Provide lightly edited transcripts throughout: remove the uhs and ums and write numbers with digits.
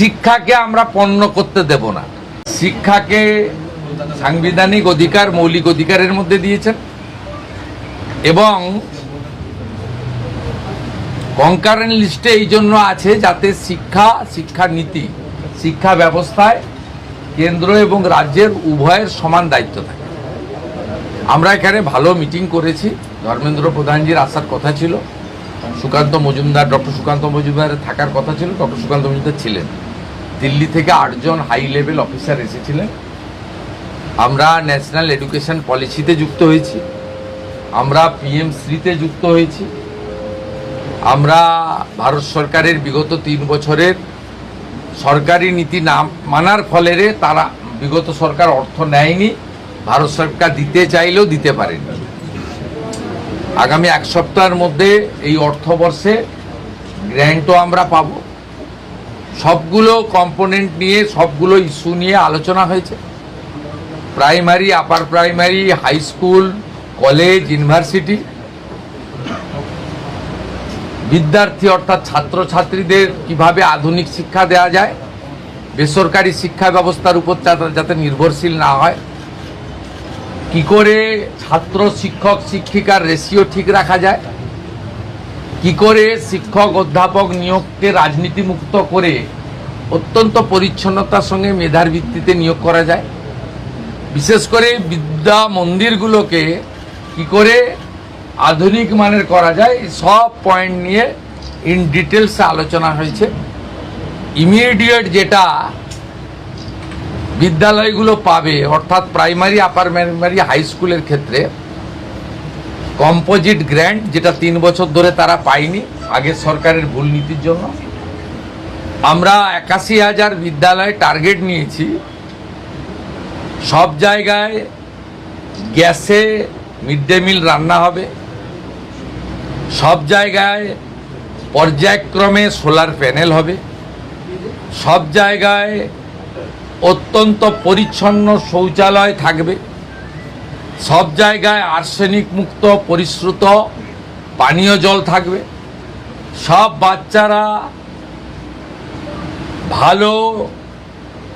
শিক্ষাকে আমরা পণ্য করতে দেব না। শিক্ষাকে সাংবিধানিক অধিকার, মৌলিক অধিকারের মধ্যে দিয়েছেন এবং কনকারেন্ট লিস্টে এই জন্য আছে যাতে শিক্ষানীতি, শিক্ষা ব্যবস্থায় কেন্দ্র এবং রাজ্যের উভয়ের সমান দায়িত্ব থাকে। আমরা এখানে ভালো মিটিং করেছি। ধর্মেন্দ্র প্রধানজির আসার কথা ছিল, সুকান্ত মজুমদার, ডক্টর সুকান্ত মজুমদারের থাকার কথা ছিল, ডক্টর সুকান্ত মজুমদার ছিলেন। দিল্লি থেকে 8 জন হাই লেভেল অফিসার এসেছিলেন। আমরা ন্যাশনাল এডুকেশন পলিসিতে যুক্ত হয়েছি, আমরা PM-শ্রীতে যুক্ত হয়েছি, আমরা ভারত সরকারের বিগত 3 বছরের সরকারি নীতি না মানার ফলে তারা বিগত সরকার অর্থ নেয়নি, ভারত সরকার দিতে চাইলেও দিতে পারেনি। আগামী 1 সপ্তাহের মধ্যে এই অর্থবর্ষে গ্র্যান্টও আমরা পাব। সবগুলো কম্পোনেন্ট নিয়ে, সবগুলো ইস্যু নিয়ে আলোচনা হয়েছে। Primary, upper primary, high school, college, university, বিদ্যার্থী অর্থাৎ ছাত্রছাত্রীদের কিভাবে আধুনিক শিক্ষা দেওয়া যায়, বেসরকারি শিক্ষা ব্যবস্থার উপর যাতে নির্ভরশীল না হয়, কি করে ছাত্র শিক্ষক শিক্ষিকার রেশিও ঠিক রাখা যায়, কি করে শিক্ষক অধ্যাপক নিয়োগকে রাজনীতিমুক্ত করে অত্যন্ত পরিচ্ছন্নতার সঙ্গে মেধার ভিত্তিতে নিয়োগ করা যায়, বিশেষ করে বিদ্যা মন্দিরগুলোকে কি করে আধুনিক মানের করা যায়, সব পয়েন্ট নিয়ে ইন ডিটেলস আলোচনা হয়েছে। ইমিডিয়েট যেটা বিদ্যালয়গুলো পাবে, অর্থাৎ প্রাইমারি, আপার প্রাইমারি, হাই স্কুলের ক্ষেত্রে কম্পোজিট গ্র্যান্ট, যেটা 3 বছর ধরে তারা পায়নি আগের সরকারের ভুল নীতির জন্য, আমরা 81,000 বিদ্যালয় টার্গেট নিয়েছি। সব জায়গায় গ্যাসে মিড ডে মিল রান্না হবে, সব জায়গায় পর্যায়ক্রমে সোলার প্যানেল হবে, সব জায়গায় অত্যন্ত পরিচ্ছন্ন শৌচালয় থাকবে, সব জায়গায় আর্সেনিক মুক্ত পরিশ্রুত পানীয় জল থাকবে, সব বাচ্চারা ভালো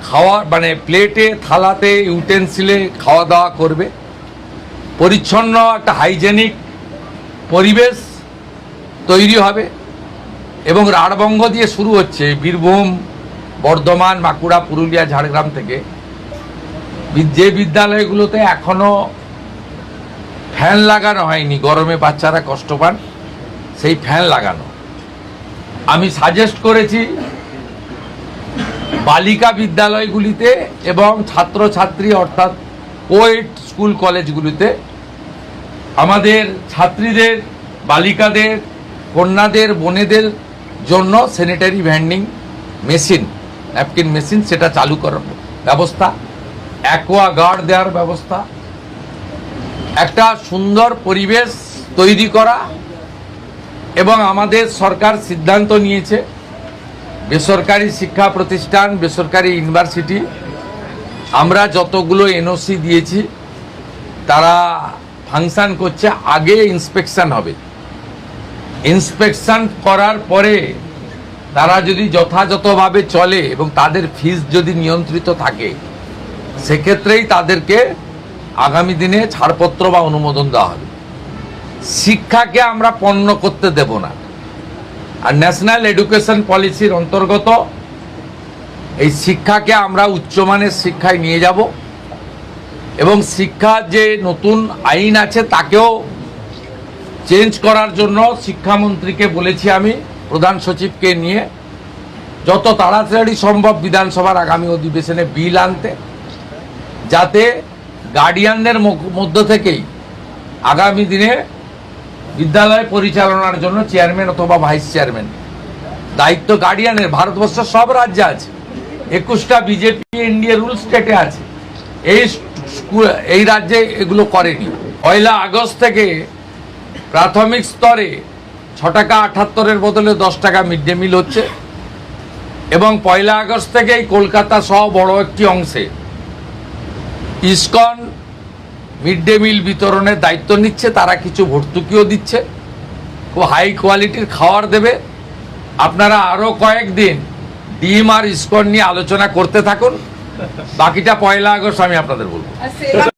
খাওয়া মানে প্লেটে, থালাতে, ইউটেন্সিলে খাওয়া দাওয়া করবে, পরিচ্ছন্ন একটা হাইজেনিক পরিবেশ তৈরি হবে। এবং রাঢ়বঙ্গ দিয়ে শুরু হচ্ছে, বীরভূম, বর্ধমান, বাঁকুড়া, পুরুলিয়া, ঝাড়গ্রাম থেকে যে বিদ্যালয়গুলোতে এখনো ফ্যান লাগানো হয়নি, গরমে বাচ্চারা কষ্ট পান, সেই ফ্যান লাগানো। আমি সাজেস্ট করেছি বালিকা বিদ্যালয়গুলিতে এবং ছাত্রছাত্রী অর্থাৎ কোয়েড স্কুল কলেজগুলিতে আমাদের ছাত্রীদের, বালিকাদের, কন্যাদের, বোনেদের জন্য sanitary vending machine, napkin machine, সেটা চালু করার ব্যবস্থা, অ্যাকোয়া গার্ড দেওয়ার ব্যবস্থা, একটা সুন্দর পরিবেশ তৈরি করা। এবং আমাদের সরকার সিদ্ধান্ত নিয়েছে বেসরকারি শিক্ষা প্রতিষ্ঠান, বেসরকারি ইউনিভার্সিটি, আমরা যতগুলো NOC দিয়েছি তারা ফাংশন করছে, আগে ইন্সপেকশন হবে, ইন্সপেকশন করার পরে তারা যদি যথাযথভাবে চলে এবং তাদের ফিস যদি নিয়ন্ত্রিত থাকে, সেক্ষেত্রেই তাদেরকে আগামী দিনে ছাড়পত্র বা অনুমোদন দেওয়া হবে। শিক্ষাকে আমরা পণ্য করতে দেব না। আর ন্যাশনাল এডুকেশন পলিসির অন্তর্গত এই শিক্ষাকে আমরা উচ্চমানের শিক্ষায় নিয়ে যাব এবং শিক্ষার যে নতুন আইন আছে তাকেও চেঞ্জ করার জন্য শিক্ষামন্ত্রীকে বলেছি, আমি প্রধান সচিবকে নিয়ে যত তাড়াতাড়ি সম্ভব বিধানসভার আগামী অধিবেশনে বিল আনতে, যাতে গার্ডিয়ানদের মধ্য থেকেই আগামী দিনে বিদ্যালয় পরিচালনার জন্য চেয়ারম্যান অথবা ভাইস চেয়ারম্যান দায়িত্ব গার্ডিয়ানের। ভারতবর্ষের সব রাজ্যে আছে, 21টা বিজেপি NDA রুল স্টেটে আছে, এই রাজ্যে এগুলো করেনি। 1 আগস্ট থেকে প্রাথমিক স্তরে 6 টাকা 78-এর বদলে 10 টাকা মিড ডে মিল হচ্ছে এবং 1 আগস্ট থেকেই কলকাতা সহ বড় একটি অংশে ইসকন মিড ডে মিল বিতরণের দায়িত্ব নিচ্ছে। তারা কিছু ভর্তুকিও দিচ্ছে, খুব হাই কোয়ালিটির খাবার দেবে। আপনারা আরও কয়েকদিন ডিম আর ইসকন নিয়ে আলোচনা করতে থাকুন, বাকিটা 1 আগস্ট আমি আপনাদের বলবো। আর সেবা